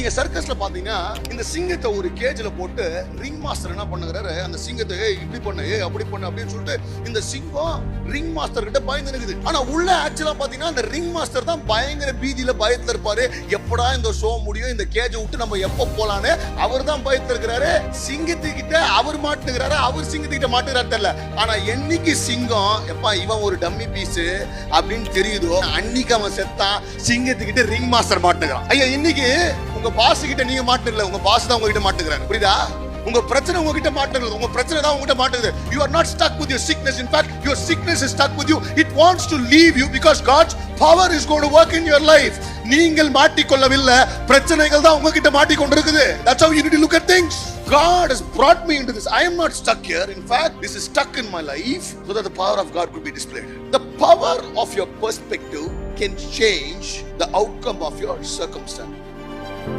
நீங்க சர்க்கஸ்ல பாத்தீங்கன்னா இந்த சிங்கத்தை ஒரு கேஜ்ல போட்டு ரிங் மாஸ்டர் என்ன பண்ணுகிறாரு, அந்த சிங்கத்தை இப்படி பண்ணு அப்படி பண்ணு அப்படின்னு சொல்லிட்டு இந்த சிங்கம் ரிங் மாஸ்டர் கிட்ட பயந்து இருக்குது. ஆனா உள்ள ஆக்சுவலா பாத்தீங்கன்னா அந்த ரிங் மாஸ்டர் தான் பயங்கர பீதியில பயத்துல இருப்பாரு. எப்படா இந்த ஷோ முடியும், இந்த கேஜை விட்டு நம்ம எப்ப போலான்னு அவர் தான் பயத்துல இருக்கிறாரு. சிங்கத்துக்கிட்ட அவர் மாட்டுகிறாரு, அவர் சிங்கத்துக்கிட்ட மாட்டுகிறாரு தெரியல. ஆனா என்னைக்கு சிங்கம் எப்பா இவன் ஒரு டம்மி பீஸ் அப்படின்னு தெரியுதோ அன்னைக்கு அவன் செத்தான். சிங்கத்துக்கிட்ட ரிங் மாஸ்டர் மாட்டுகிறான். ஐயா இன்னைக்கு உங்க பாஸ் கிட்ட நீங்க மாட்டுல, உங்க பாஸ் தான் உங்ககிட்ட மாட்டுகிறாரு. புரியுதா? உங்க பிரச்சனை உங்ககிட்ட மாட்டுறது, உங்க பிரச்சனை தான் உங்ககிட்ட மாட்டுது. You are not stuck with your sickness. In fact, your sickness is stuck with you. It wants to leave you because God's power is going to work in your life. நீங்கள் மாட்டிக்கொள்ளவில்லை, பிரச்சனைகள் தான் உங்ககிட்ட மாட்டிக்கொண்டிருக்குது. That's how you need to look at things. God has brought me into this. I am not stuck here. In fact, this is stuck in my life so that the power of God could be displayed. The power of your perspective can change the outcome of your circumstance.